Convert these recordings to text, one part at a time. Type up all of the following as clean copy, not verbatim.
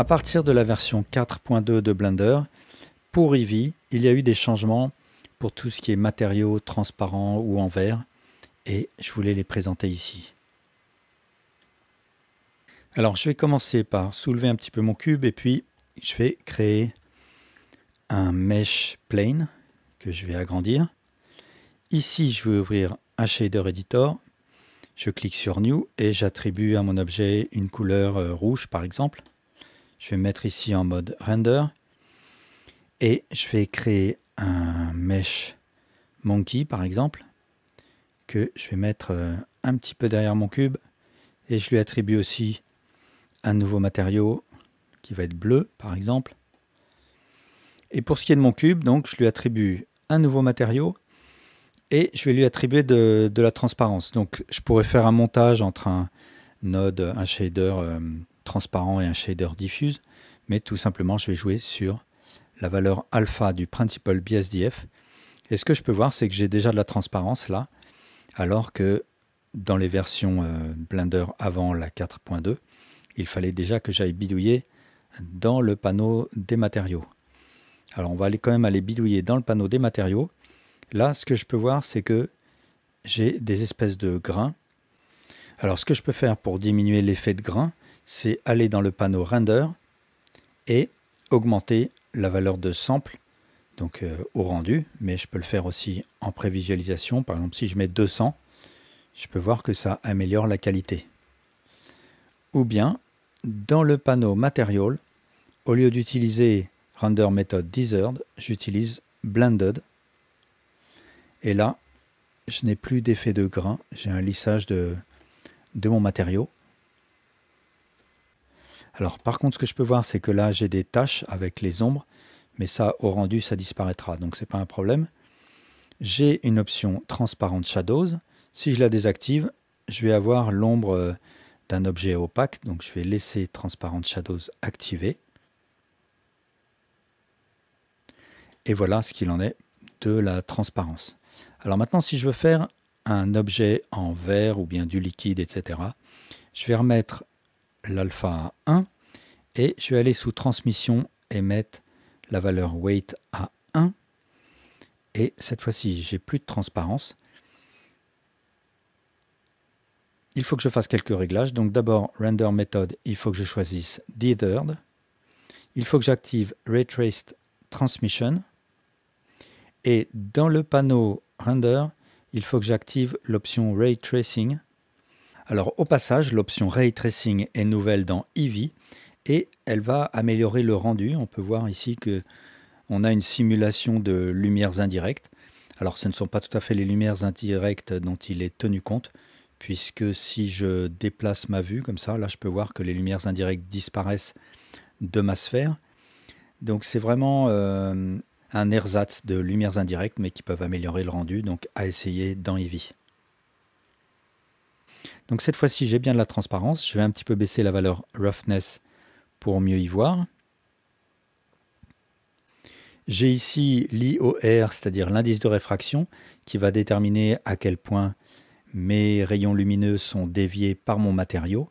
À partir de la version 4.2 de Blender, pour Eevee, il y a eu des changements pour tout ce qui est matériaux transparents ou en verre, et je voulais les présenter ici. Alors je vais commencer par soulever un petit peu mon cube et puis je vais créer un mesh plane que je vais agrandir. Ici je vais ouvrir un shader editor, je clique sur New et j'attribue à mon objet une couleur rouge par exemple. Je vais me mettre ici en mode render et je vais créer un mesh monkey par exemple que je vais mettre un petit peu derrière mon cube et je lui attribue aussi un nouveau matériau qui va être bleu par exemple. Et pour ce qui est de mon cube, donc je lui attribue un nouveau matériau et je vais lui attribuer de la transparence. Donc je pourrais faire un montage entre un node, un shader transparent et un shader diffuse, mais tout simplement je vais jouer sur la valeur alpha du principal BSDF. Et ce que je peux voir, c'est que j'ai déjà de la transparence là, alors que dans les versions Blender avant la 4.2, il fallait déjà que j'aille bidouiller dans le panneau des matériaux. Alors on va quand même aller bidouiller dans le panneau des matériaux. Là, ce que je peux voir, c'est que j'ai des espèces de grains. Alors ce que je peux faire pour diminuer l'effet de grains, c'est aller dans le panneau Render et augmenter la valeur de sample, donc au rendu, mais je peux le faire aussi en prévisualisation. Par exemple, si je mets 200, je peux voir que ça améliore la qualité. Ou bien, dans le panneau Material, au lieu d'utiliser Render Method Desired, j'utilise Blended. Et là, je n'ai plus d'effet de grain, j'ai un lissage de mon matériau. Alors par contre, ce que je peux voir, c'est que là, j'ai des taches avec les ombres, mais ça, au rendu, ça disparaîtra, donc c'est pas un problème. J'ai une option Transparent Shadows. Si je la désactive, je vais avoir l'ombre d'un objet opaque, donc je vais laisser Transparent Shadows activé. Et voilà ce qu'il en est de la transparence. Alors maintenant, si je veux faire un objet en verre ou bien du liquide, etc., je vais remettre l'alpha à 1 et je vais aller sous transmission et mettre la valeur weight à 1. Et cette fois-ci, j'ai plus de transparence. Il faut que je fasse quelques réglages. Donc d'abord, Render Method, il faut que je choisisse Dithered. Il faut que j'active Ray Traced Transmission. Et dans le panneau Render, il faut que j'active l'option Ray Tracing. Alors au passage, l'option Ray Tracing est nouvelle dans Eevee et elle va améliorer le rendu. On peut voir ici que on a une simulation de lumières indirectes. Alors ce ne sont pas tout à fait les lumières indirectes dont il est tenu compte, puisque si je déplace ma vue comme ça, là je peux voir que les lumières indirectes disparaissent de ma sphère. Donc c'est vraiment un ersatz de lumières indirectes, mais qui peuvent améliorer le rendu, donc à essayer dans Eevee. Donc cette fois-ci, j'ai bien de la transparence. Je vais un petit peu baisser la valeur roughness pour mieux y voir. J'ai ici l'IOR, c'est-à-dire l'indice de réfraction, qui va déterminer à quel point mes rayons lumineux sont déviés par mon matériau.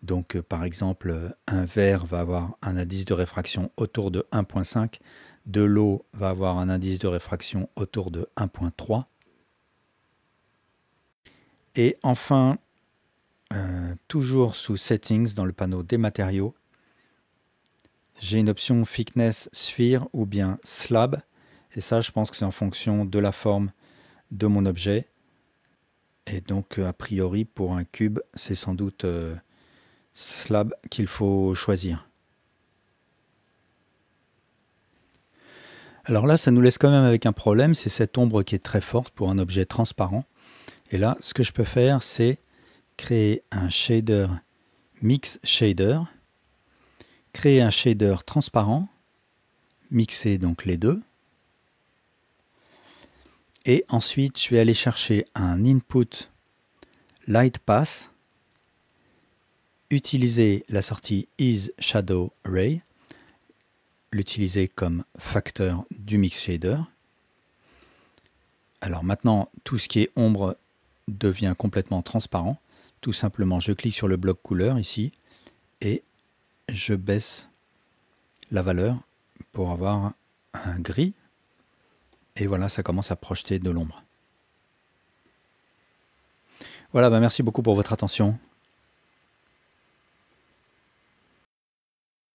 Donc par exemple, un verre va avoir un indice de réfraction autour de 1.5, de l'eau va avoir un indice de réfraction autour de 1.3. Et enfin, toujours sous Settings, dans le panneau des matériaux, j'ai une option Thickness Sphere ou bien Slab. Et ça, je pense que c'est en fonction de la forme de mon objet. Et donc, a priori, pour un cube, c'est sans doute Slab qu'il faut choisir. Alors là, ça nous laisse quand même avec un problème, c'est cette ombre qui est très forte pour un objet transparent. Et là, ce que je peux faire, c'est créer un shader Mix Shader, créer un shader transparent, mixer donc les deux. Et ensuite, je vais aller chercher un input Light Path, utiliser la sortie Is Shadow Ray, l'utiliser comme facteur du Mix Shader. Alors maintenant, tout ce qui est ombre devient complètement transparent. Tout simplement, je clique sur le bloc couleur ici et je baisse la valeur pour avoir un gris. Et voilà, ça commence à projeter de l'ombre. Voilà, merci beaucoup pour votre attention.